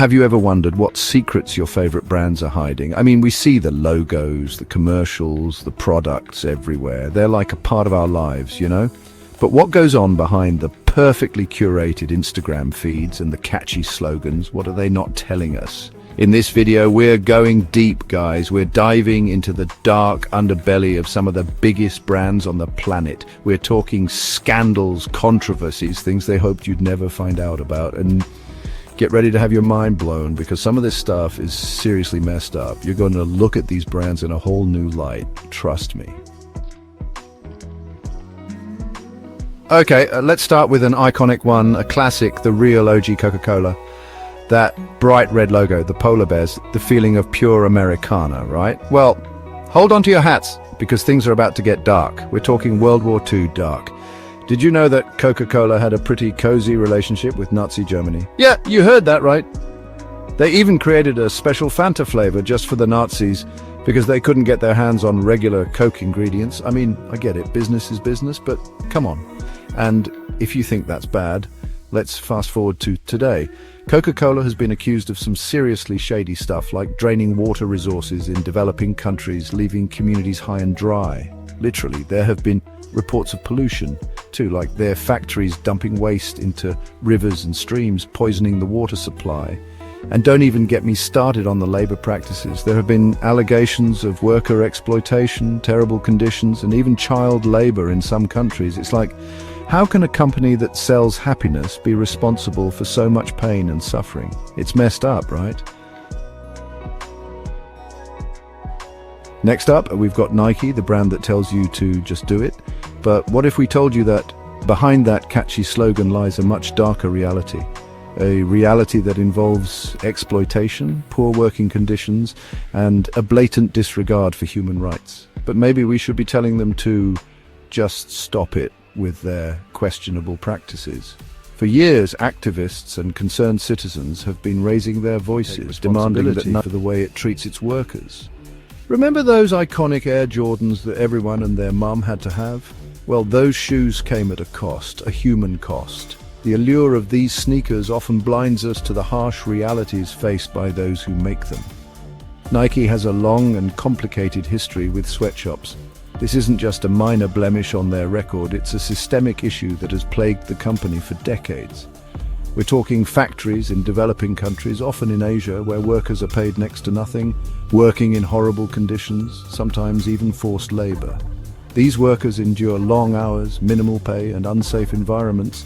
have you ever wondered what secrets your favorite brands are hiding? I mean, we see the logos, the commercials, the products everywhere. They're like a part of our lives, you know? But what goes on behind the perfectly curated Instagram feeds and the catchy slogans? What are they not telling us? In this video, we're going deep, guys. We're diving into the dark underbelly of some of the biggest brands on the planet. We're talking scandals, controversies, things they hoped you'd never find out about. And get ready to have your mind blown, because some of this stuff is seriously messed up. You're going to look at these brands in a whole new light. Trust me. Okay, let's start with an iconic one, a classic, the real OG Coca-Cola. That bright red logo, the polar bears, the feeling of pure Americana, right? Well, hold on to your hats, because things are about to get dark. We're talking World War II dark. Did you know that Coca-Cola had a pretty cozy relationship with Nazi Germany? Yeah, you heard that right. They even created a special Fanta flavor just for the Nazis, because they couldn't get their hands on regular Coke ingredients. I mean, I get it, business is business, but come on. And if you think that's bad, let's fast forward to today. Coca-Cola has been accused of some seriously shady stuff, like draining water resources in developing countries, leaving communities high and dry. Literally, there have been reports of pollution too, like their factories dumping waste into rivers and streams, poisoning the water supply. And don't even get me started on the labor practices. There have been allegations of worker exploitation, terrible conditions, and even child labor in some countries. It's like, how can a company that sells happiness be responsible for so much pain and suffering? It's messed up, right? Next up, we've got Nike, the brand that tells you to just do it. But what if we told you that behind that catchy slogan lies a much darker reality? A reality that involves exploitation, poor working conditions, and a blatant disregard for human rights. But maybe we should be telling them to just stop it with their questionable practices. For years, activists and concerned citizens have been raising their voices, demanding that for the way it treats its workers. Remember those iconic Air Jordans that everyone and their mum had to have? Well, those shoes came at a cost, a human cost. The allure of these sneakers often blinds us to the harsh realities faced by those who make them. Nike has a long and complicated history with sweatshops. This isn't just a minor blemish on their record, it's a systemic issue that has plagued the company for decades. We're talking factories in developing countries, often in Asia, where workers are paid next to nothing, working in horrible conditions, sometimes even forced labor. These workers endure long hours, minimal pay, and unsafe environments,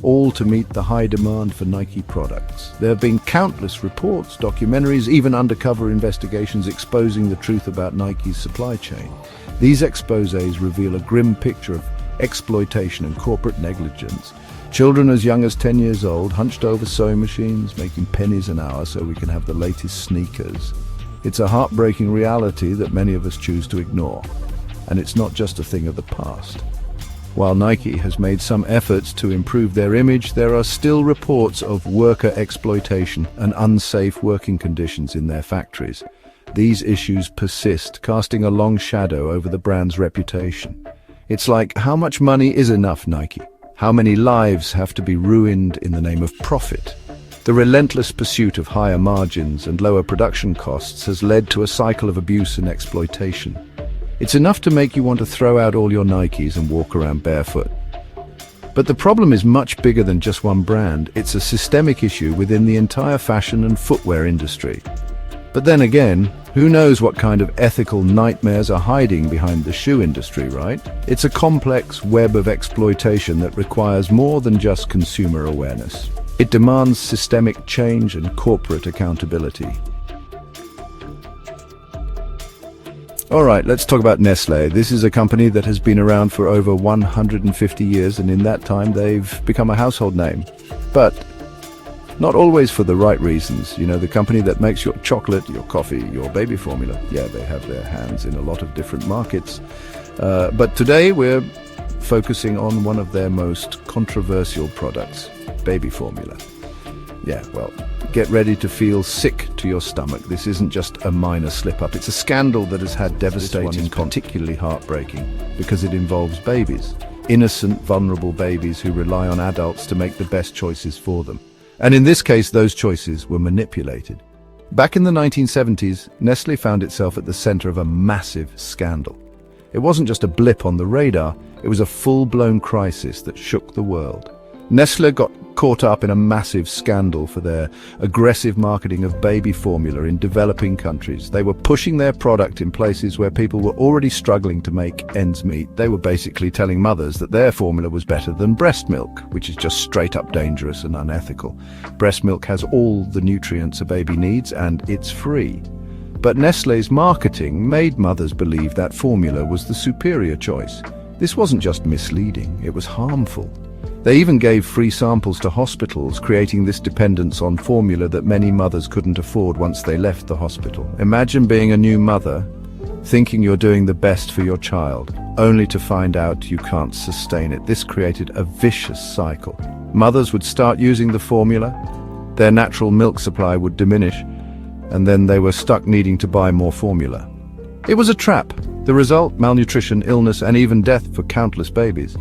all to meet the high demand for Nike products. There have been countless reports, documentaries, even undercover investigations exposing the truth about Nike's supply chain. These exposés reveal a grim picture of exploitation and corporate negligence. Children as young as 10 years old, hunched over sewing machines, making pennies an hour so we can have the latest sneakers. It's a heartbreaking reality that many of us choose to ignore. And it's not just a thing of the past. While Nike has made some efforts to improve their image, there are still reports of worker exploitation and unsafe working conditions in their factories. These issues persist, casting a long shadow over the brand's reputation. It's like, how much money is enough, Nike? How many lives have to be ruined in the name of profit? The relentless pursuit of higher margins and lower production costs has led to a cycle of abuse and exploitation. It's enough to make you want to throw out all your Nikes and walk around barefoot. But the problem is much bigger than just one brand. It's a systemic issue within the entire fashion and footwear industry. But then again, who knows what kind of ethical nightmares are hiding behind the shoe industry, right? It's a complex web of exploitation that requires more than just consumer awareness. It demands systemic change and corporate accountability. All right, let's talk about Nestlé. This is a company that has been around for over 150 years, and in that time they've become a household name. But not always for the right reasons. You know, the company that makes your chocolate, your coffee, your baby formula. Yeah, they have their hands in a lot of different markets. But today we're focusing on one of their most controversial products, baby formula. Yeah, well, get ready to feel sick to your stomach. This isn't just a minor slip-up. It's a scandal that has had devastating, particularly heartbreaking, because it involves babies. Innocent, vulnerable babies who rely on adults to make the best choices for them. And in this case, those choices were manipulated. Back in the 1970s, Nestlé found itself at the center of a massive scandal. It wasn't just a blip on the radar, it was a full-blown crisis that shook the world. Nestlé got caught up in a massive scandal for their aggressive marketing of baby formula in developing countries. They were pushing their product in places where people were already struggling to make ends meet. They were basically telling mothers that their formula was better than breast milk, which is just straight up dangerous and unethical. Breast milk has all the nutrients a baby needs, and it's free. But Nestlé's marketing made mothers believe that formula was the superior choice. This wasn't just misleading, it was harmful. They even gave free samples to hospitals, creating this dependence on formula that many mothers couldn't afford once they left the hospital. Imagine being a new mother, thinking you're doing the best for your child, only to find out you can't sustain it. This created a vicious cycle. Mothers would start using the formula, their natural milk supply would diminish, and then they were stuck needing to buy more formula. It was a trap. The result, malnutrition, illness, and even death for countless babies.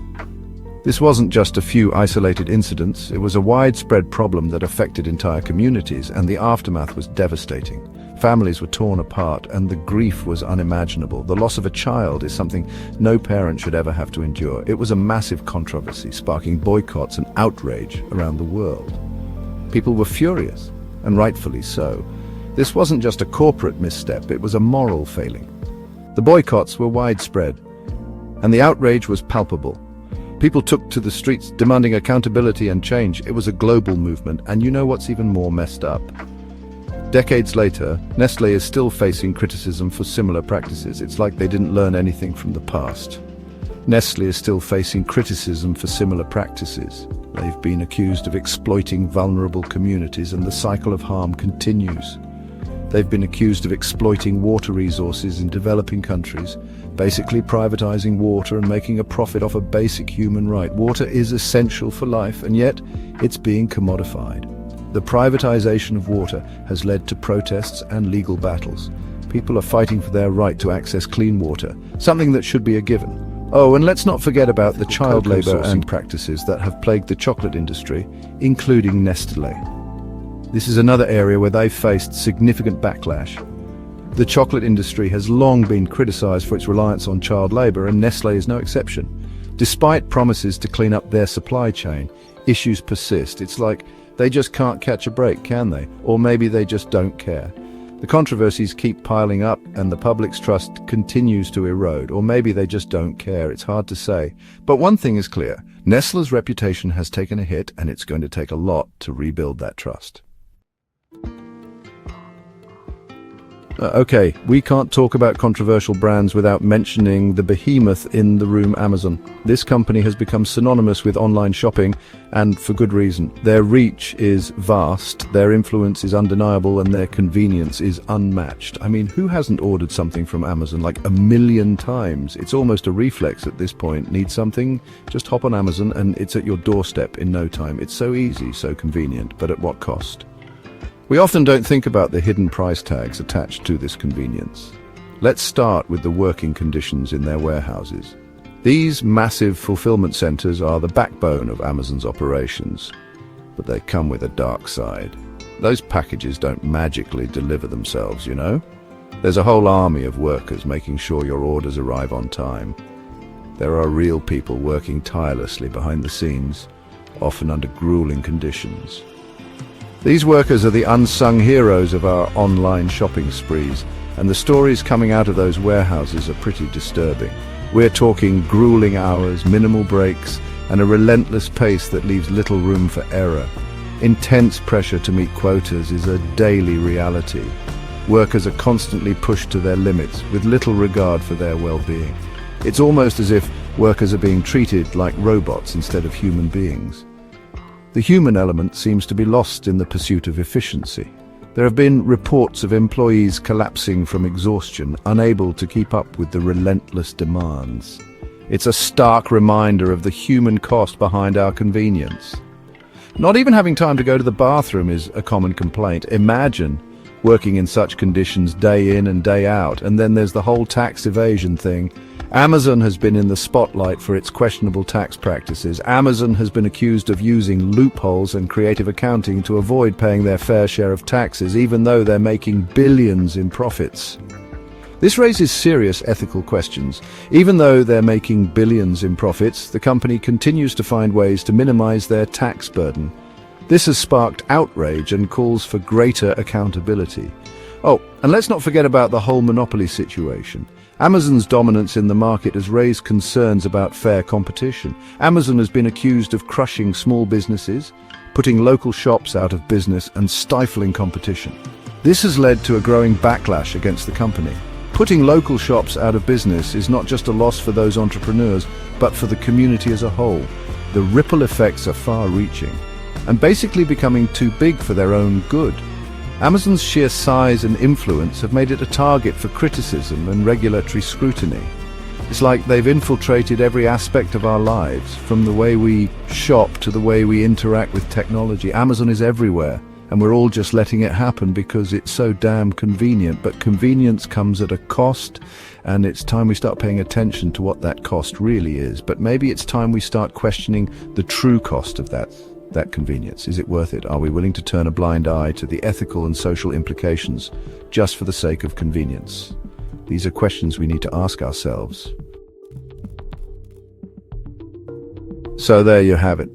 This wasn't just a few isolated incidents, it was a widespread problem that affected entire communities, and the aftermath was devastating. Families were torn apart, and the grief was unimaginable. The loss of a child is something no parent should ever have to endure. It was a massive controversy, sparking boycotts and outrage around the world. People were furious, and rightfully so. This wasn't just a corporate misstep, it was a moral failing. The boycotts were widespread, and the outrage was palpable. People took to the streets demanding accountability and change. It was a global movement, and you know what's even more messed up? Decades later, Nestlé is still facing criticism for similar practices. It's like they didn't learn anything from the past. Nestlé is still facing criticism for similar practices. They've been accused of exploiting vulnerable communities, and the cycle of harm continues. They've been accused of exploiting water resources in developing countries, basically privatizing water and making a profit off a basic human right. Water is essential for life, and yet it's being commodified. The privatization of water has led to protests and legal battles. People are fighting for their right to access clean water, something that should be a given. Oh, and let's not forget about the child labor and practices that have plagued the chocolate industry, including Nestlé. This is another area where they've faced significant backlash. The chocolate industry has long been criticized for its reliance on child labor, and Nestlé is no exception. Despite promises to clean up their supply chain, issues persist. It's like they just can't catch a break, can they? Or maybe they just don't care. The controversies keep piling up, and the public's trust continues to erode. Or maybe they just don't care. It's hard to say. But one thing is clear. Nestlé's reputation has taken a hit, and it's going to take a lot to rebuild that trust. Okay, we can't talk about controversial brands without mentioning the behemoth in the room, Amazon. This company has become synonymous with online shopping, and for good reason. Their reach is vast, their influence is undeniable, and their convenience is unmatched. I mean, who hasn't ordered something from Amazon like 1 million times? It's almost a reflex at this point. Need something? Just hop on Amazon and it's at your doorstep in no time. It's so easy, so convenient, but at what cost? We often don't think about the hidden price tags attached to this convenience. Let's start with the working conditions in their warehouses. These massive fulfillment centers are the backbone of Amazon's operations, but they come with a dark side. Those packages don't magically deliver themselves, you know? There's a whole army of workers making sure your orders arrive on time. There are real people working tirelessly behind the scenes, often under grueling conditions. These workers are the unsung heroes of our online shopping sprees, and the stories coming out of those warehouses are pretty disturbing. We're talking grueling hours, minimal breaks, and a relentless pace that leaves little room for error. Intense pressure to meet quotas is a daily reality. Workers are constantly pushed to their limits, with little regard for their well-being. It's almost as if workers are being treated like robots instead of human beings. The human element seems to be lost in the pursuit of efficiency. There have been reports of employees collapsing from exhaustion, unable to keep up with the relentless demands. It's a stark reminder of the human cost behind our convenience. Not even having time to go to the bathroom is a common complaint. Imagine working in such conditions day in and day out, and then there's the whole tax evasion thing. Amazon has been in the spotlight for its questionable tax practices. Amazon has been accused of using loopholes and creative accounting to avoid paying their fair share of taxes, even though they're making billions in profits. This raises serious ethical questions. Even though they're making billions in profits, the company continues to find ways to minimize their tax burden. This has sparked outrage and calls for greater accountability. Oh, and let's not forget about the whole monopoly situation. Amazon's dominance in the market has raised concerns about fair competition. Amazon has been accused of crushing small businesses, putting local shops out of business, and stifling competition. This has led to a growing backlash against the company. Putting local shops out of business is not just a loss for those entrepreneurs, but for the community as a whole. The ripple effects are far-reaching and basically becoming too big for their own good. Amazon's sheer size and influence have made it a target for criticism and regulatory scrutiny. It's like they've infiltrated every aspect of our lives, from the way we shop to the way we interact with technology. Amazon is everywhere, and we're all just letting it happen because it's so damn convenient. But convenience comes at a cost, and it's time we start paying attention to what that cost really is. But maybe it's time we start questioning the true cost of that convenience. Is it worth it? Are we willing to turn a blind eye to the ethical and social implications just for the sake of convenience? These are questions we need to ask ourselves. So there you have it.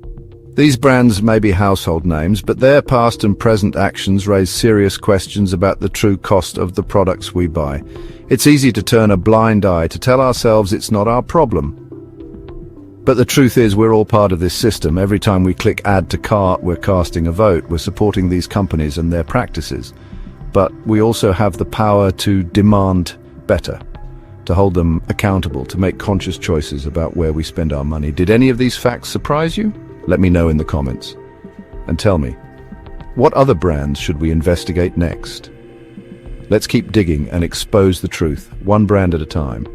These brands may be household names, but their past and present actions raise serious questions about the true cost of the products we buy. It's easy to turn a blind eye, to tell ourselves it's not our problem. But the truth is, we're all part of this system. Every time we click add to cart, we're casting a vote. We're supporting these companies and their practices. But we also have the power to demand better, to hold them accountable, to make conscious choices about where we spend our money. Did any of these facts surprise you? Let me know in the comments. And tell me, what other brands should we investigate next? Let's keep digging and expose the truth, one brand at a time.